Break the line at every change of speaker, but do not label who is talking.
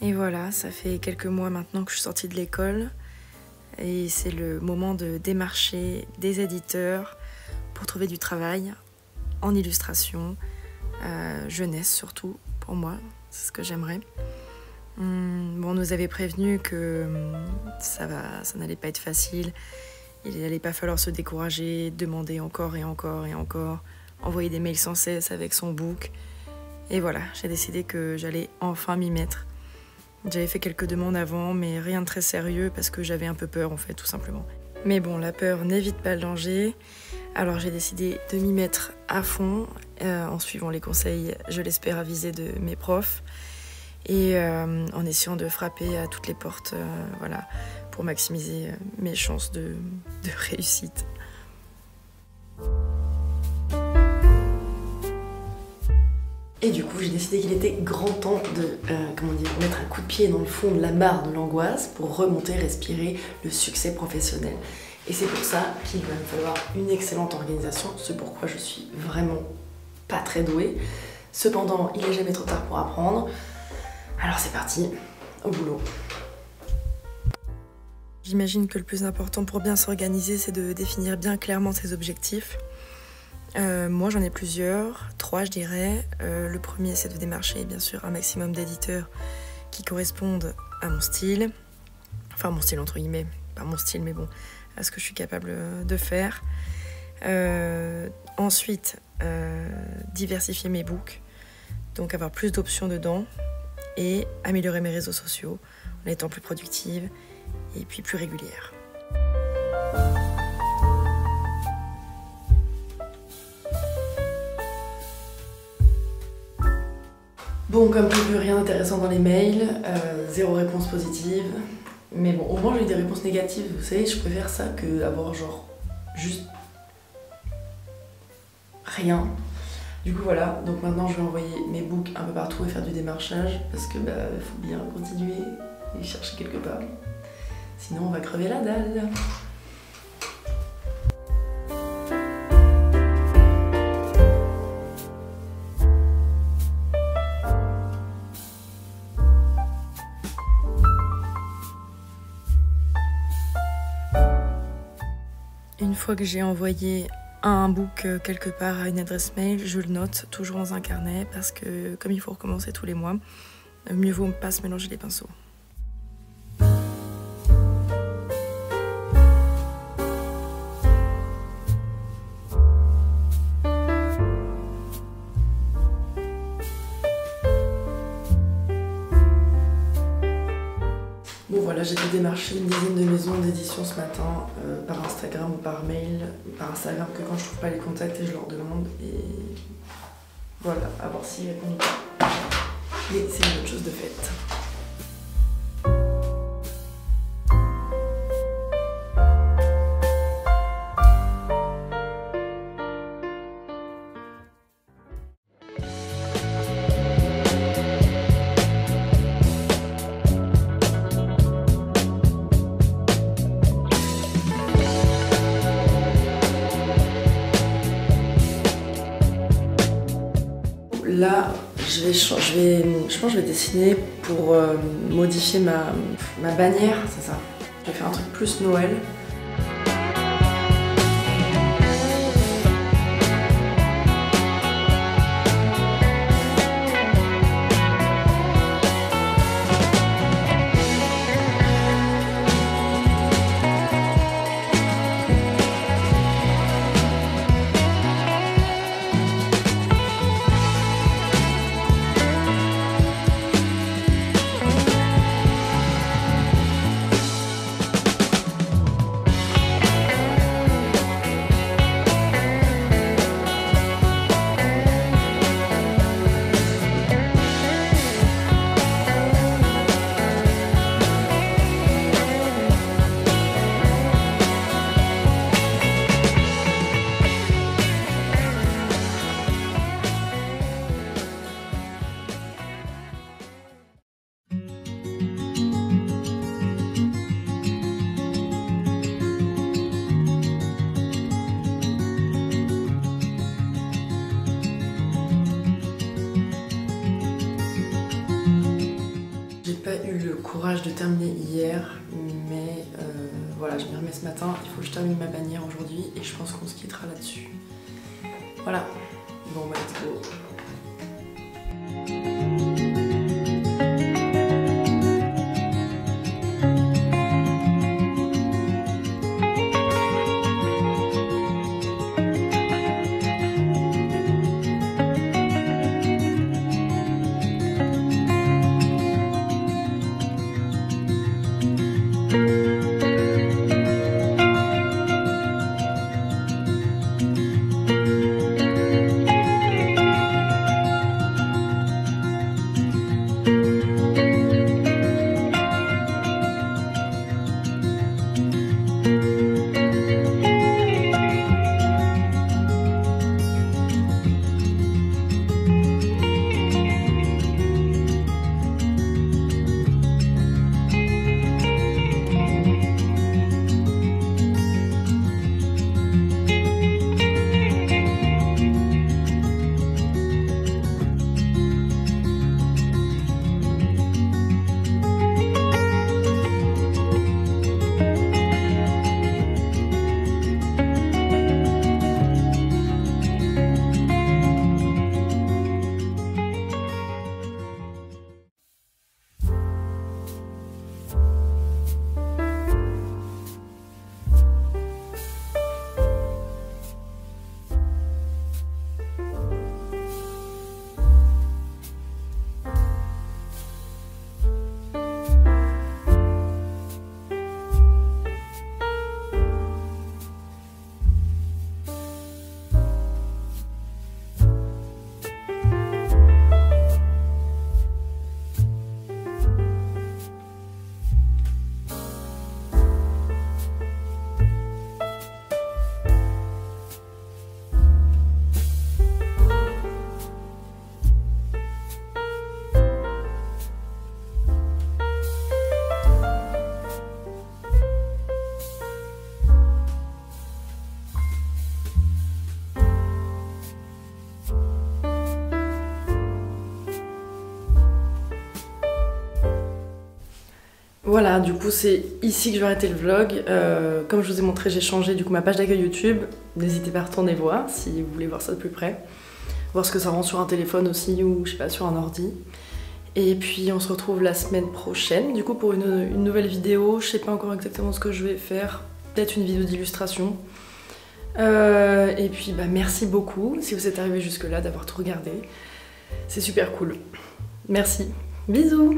Et voilà, ça fait quelques mois maintenant que je suis sortie de l'école et c'est le moment de démarcher des éditeurs pour trouver du travail en illustration, jeunesse surtout, pour moi, c'est ce que j'aimerais. Bon, on nous avait prévenu que ça n'allait pas être facile, il n'allait pas falloir se décourager, demander encore et encore et encore, envoyer des mails sans cesse avec son book. Et voilà, j'ai décidé que j'allais enfin m'y mettre. J'avais fait quelques demandes avant, mais rien de très sérieux parce que j'avais un peu peur en fait, tout simplement. Mais bon, la peur n'évite pas le danger. Alors j'ai décidé de m'y mettre à fond, en suivant les conseils, je l'espère, avisés de mes profs. Et en essayant de frapper à toutes les portes, voilà, pour maximiser mes chances de réussite. Et du coup, j'ai décidé qu'il était grand temps de mettre un coup de pied dans le fond de la barre de l'angoisse pour remonter, respirer le succès professionnel. Et c'est pour ça qu'il va me falloir une excellente organisation, ce pourquoi je suis vraiment pas très douée. Cependant, il n'est jamais trop tard pour apprendre. Alors c'est parti, au boulot. J'imagine que le plus important pour bien s'organiser, c'est de définir bien clairement ses objectifs. Moi j'en ai plusieurs, 3 je dirais. Le premier c'est de démarcher bien sûr un maximum d'éditeurs qui correspondent à mon style. Enfin mon style entre guillemets, pas mon style mais bon, à ce que je suis capable de faire. Ensuite, diversifier mes books, donc avoir plus d'options dedans et améliorer mes réseaux sociaux en étant plus productive et puis plus régulière. Bon, comme prévu, rien d'intéressant dans les mails, 0 réponse positive. Mais bon, au moins j'ai eu des réponses négatives, vous savez, je préfère ça que avoir genre juste rien. Du coup voilà, donc maintenant je vais envoyer mes books un peu partout et faire du démarchage parce que bah faut bien continuer et chercher quelque part. Sinon on va crever la dalle. Une fois que j'ai envoyé un book quelque part à une adresse mail, je le note toujours dans un carnet parce que comme il faut recommencer tous les mois, mieux vaut pas se mélanger les pinceaux. Bon voilà, j'ai démarché une dizaine de maisons d'édition ce matin par Instagram ou par mail. Par Instagram que quand je trouve pas les contacts et je leur demande. Et voilà, à voir s'ils répondent pas. Mais c'est une autre chose de faite. Là, je pense que je vais dessiner pour modifier ma bannière, c'est ça. Je vais faire un truc plus Noël. pas eu le courage de terminer hier, mais voilà, je m'y remets ce matin. Il faut que je termine ma bannière aujourd'hui et je pense qu'on se quittera là-dessus. Voilà. Bon, bah, let's go. Voilà, du coup c'est ici que je vais arrêter le vlog. Comme je vous ai montré, j'ai changé du coup ma page d'accueil YouTube. N'hésitez pas à retourner voir si vous voulez voir ça de plus près. Voir ce que ça rend sur un téléphone aussi ou je sais pas, sur un ordi. Et puis on se retrouve la semaine prochaine du coup pour une nouvelle vidéo. Je sais pas encore exactement ce que je vais faire. Peut-être une vidéo d'illustration. Et puis bah merci beaucoup si vous êtes arrivé jusque là d'avoir tout regardé. C'est super cool. Merci. Bisous.